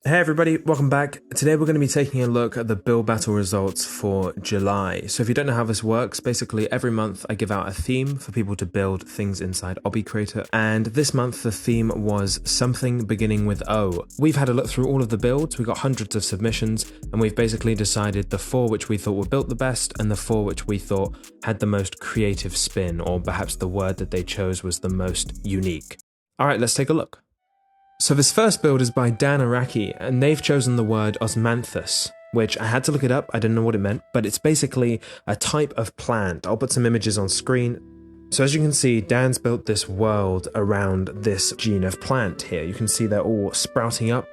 Hey everybody, welcome back. Today we're going to be taking a look at the build battle results for July. So if you don't know how this works, basically every month I give out a theme for people to build things inside Obby Creator, and this month the theme was something beginning with O. We've had a look through all of the builds, we got hundreds of submissions, and we've basically decided the 4 which we thought were built the best and the 4 which we thought had the most creative spin, or perhaps the word that they chose was the most unique. Alright, let's take a look. So this first build is by Dan Araki, and they've chosen the word Osmanthus, which I had to look it up, I didn't know what it meant, but it's basically a type of plant. I'll put some images on screen. So as you can see, Dan's built this world around this gene of plant here. You can see they're all sprouting up.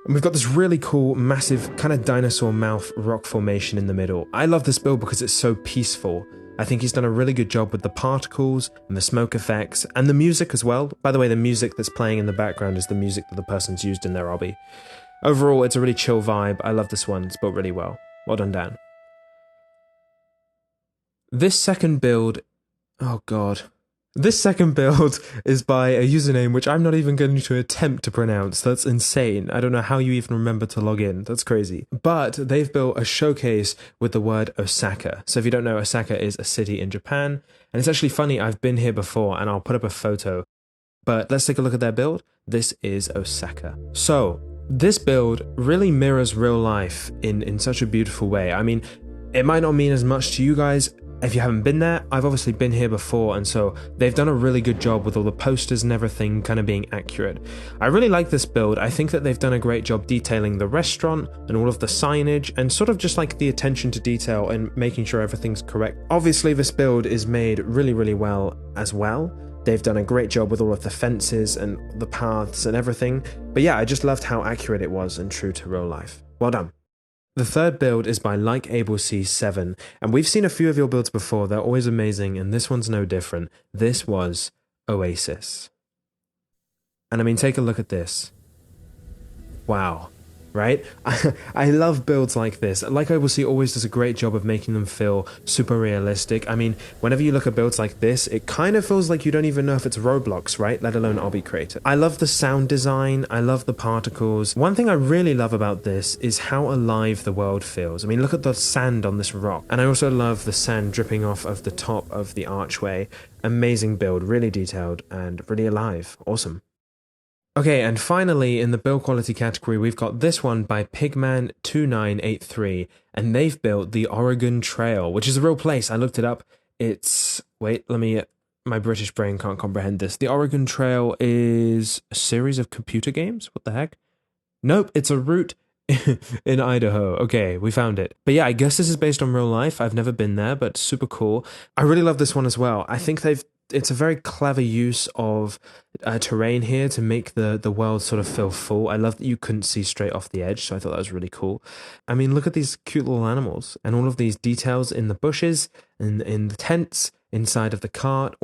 And we've got this really cool, massive, kind of dinosaur mouth rock formation in the middle. I love this build because it's so peaceful. I think he's done a really good job with the particles and the smoke effects and the music as well. By the way, the music that's playing in the background is the music that the person's used in their obby. Overall, it's a really chill vibe. I love this one. It's built really well. Well done, Dan. This second build... Oh god. This second build is by a username which I'm not even going to attempt to pronounce. That's insane. I don't know how you even remember to log in. That's crazy. But they've built a showcase with the word Osaka. So if you don't know, Osaka is a city in Japan. And it's actually funny, I've been here before and I'll put up a photo. But let's take a look at their build. This is Osaka. So this build really mirrors real life in such a beautiful way. I mean, it might not mean as much to you guys if you haven't been there. I've obviously been here before, and so they've done a really good job with all the posters and everything kind of being accurate. I really like this build. I think that they've done a great job detailing the restaurant and all of the signage and sort of just like the attention to detail and making sure everything's correct. Obviously this build is made really well as well. They've done a great job with all of the fences and the paths and everything. But yeah, I just loved how accurate it was and true to real life. Well done. The third build is by LikeAbleC7, and we've seen a few of your builds before, they're always amazing, and this one's no different. This was Oasis. And I mean, take a look at this. Wow. Right? I love builds like this. LikeAbleC always does a great job of making them feel super realistic. I mean, whenever you look at builds like this, it kind of feels like you don't even know if it's Roblox, right? Let alone Obby Creator. I love the sound design. I love the particles. One thing I really love about this is how alive the world feels. I mean, look at the sand on this rock. And I also love the sand dripping off of the top of the archway. Amazing build, really detailed and really alive. Awesome. Okay, and finally, in the build quality category, we've got this one by Pigman2983, and they've built the Oregon Trail, which is a real place. I looked it up. It's... Wait, my British brain can't comprehend this. The Oregon Trail is a series of computer games? What the heck? Nope, it's a route in Idaho. Okay, we found it. But yeah, I guess this is based on real life. I've never been there, but super cool. I really love this one as well. I think it's a very clever use of terrain here to make the world sort of feel full. I love that you couldn't see straight off the edge, so I thought that was really cool. I mean, look at these cute little animals and all of these details in the bushes and in the tents, inside of the cart,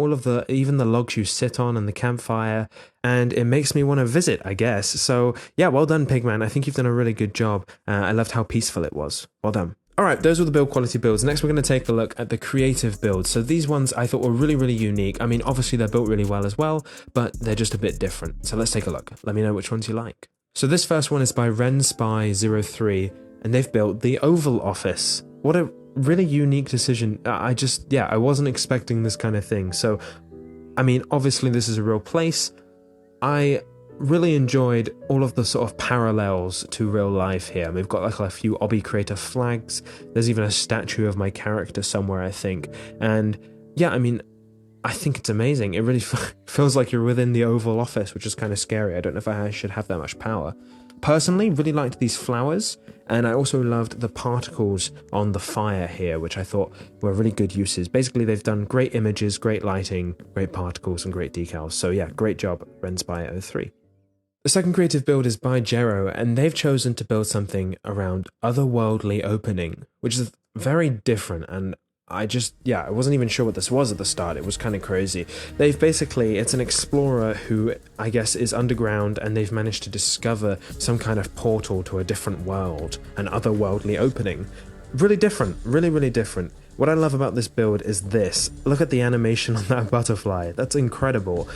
even the logs you sit on and the campfire, and it makes me want to visit, I guess. So yeah, well done, Pigman. I think you've done a really good job. I loved how peaceful it was. Well done. Alright, those were the build quality builds. Next we're going to take a look at the creative builds. So these ones I thought were really unique. I mean, obviously they're built really well as well, but they're just a bit different. So let's take a look. Let me know which ones you like. So this first one is by RenSpy03, and they've built the Oval Office. What a really unique decision. I wasn't expecting this kind of thing. So, I mean, obviously this is a real place. I really enjoyed all of the sort of parallels to real life here. We've got like a few Obby Creator flags. There's even a statue of my character somewhere, I think. And yeah, I mean, I think it's amazing. It really feels like you're within the Oval Office, which is kind of scary. I don't know if I should have that much power. Personally, really liked these flowers, and I also loved the particles on the fire here, which I thought were really good uses. Basically, they've done great images, great lighting, great particles, and great decals. So yeah, great job, RenSpy03. The second creative build is by Jero, and they've chosen to build something around Otherworldly opening, which is very different, and I wasn't even sure what this was at the start. It was kind of crazy. It's an explorer who, I guess, is underground, and they've managed to discover some kind of portal to a different world, an otherworldly opening. Really different, really different. What I love about this build is this. Look at the animation on that butterfly. That's incredible.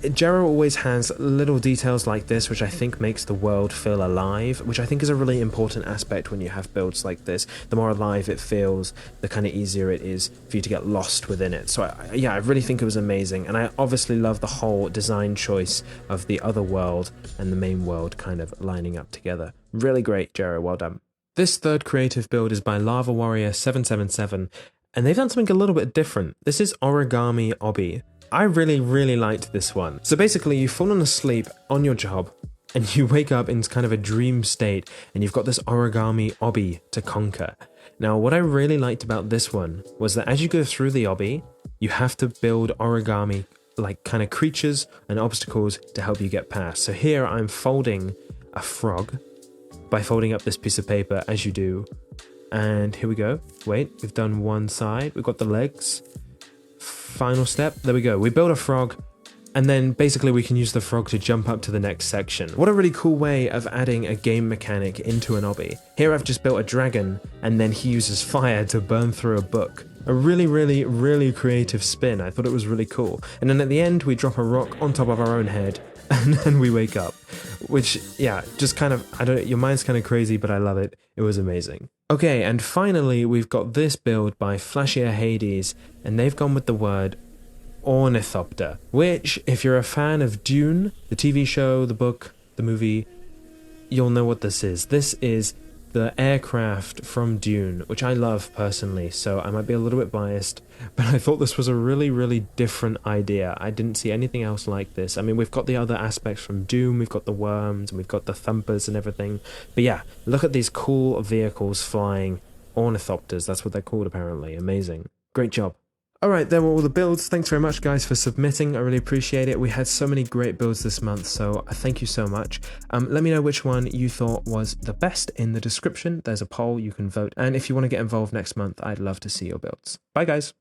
Jero always has little details like this, which I think makes the world feel alive, which I think is a really important aspect when you have builds like this. The more alive it feels, the kind of easier it is for you to get lost within it. So I really think it was amazing, and I obviously love the whole design choice of the other world and the main world kind of lining up together. Really great, Jero, well done. This third creative build is by Lava Warrior 777, and they've done something a little bit different. This is Origami Obby. I really liked this one. So basically, you've fallen asleep on your job, and you wake up in kind of a dream state, and you've got this origami obby to conquer. Now, what I really liked about this one was that as you go through the obby, you have to build origami like kind of creatures and obstacles to help you get past. So here I'm folding a frog by folding up this piece of paper as you do. And here we go. Wait, we've done one side. We've got the legs. Final step. There we go. We build a frog, and then basically we can use the frog to jump up to the next section. What a really cool way of adding a game mechanic into an obby. Here I've just built a dragon, and then he uses fire to burn through a book. A really creative spin. I thought it was really cool. And then at the end, we drop a rock on top of our own head, and then we wake up. Which, yeah, just kind of, your mind's kind of crazy, but I love it. It was amazing. Okay, and finally, we've got this build by Flashier Hades, and they've gone with the word ornithopter, which, if you're a fan of Dune, the TV show, the book, the movie, you'll know what this is. This is the aircraft from Dune, which I love personally, so I might be a little bit biased, but I thought this was a really different idea. I didn't see anything else like this. I mean, we've got the other aspects from Doom, we've got the worms, and we've got the thumpers and everything, but yeah, look at these cool vehicles flying. Ornithopters, that's what they're called apparently. Amazing. Great job. Alright, there were all the builds. Thanks very much, guys, for submitting. I really appreciate it. We had so many great builds this month, so thank you so much. Let me know which one you thought was the best in the description. There's a poll, you can vote. And if you want to get involved next month, I'd love to see your builds. Bye, guys.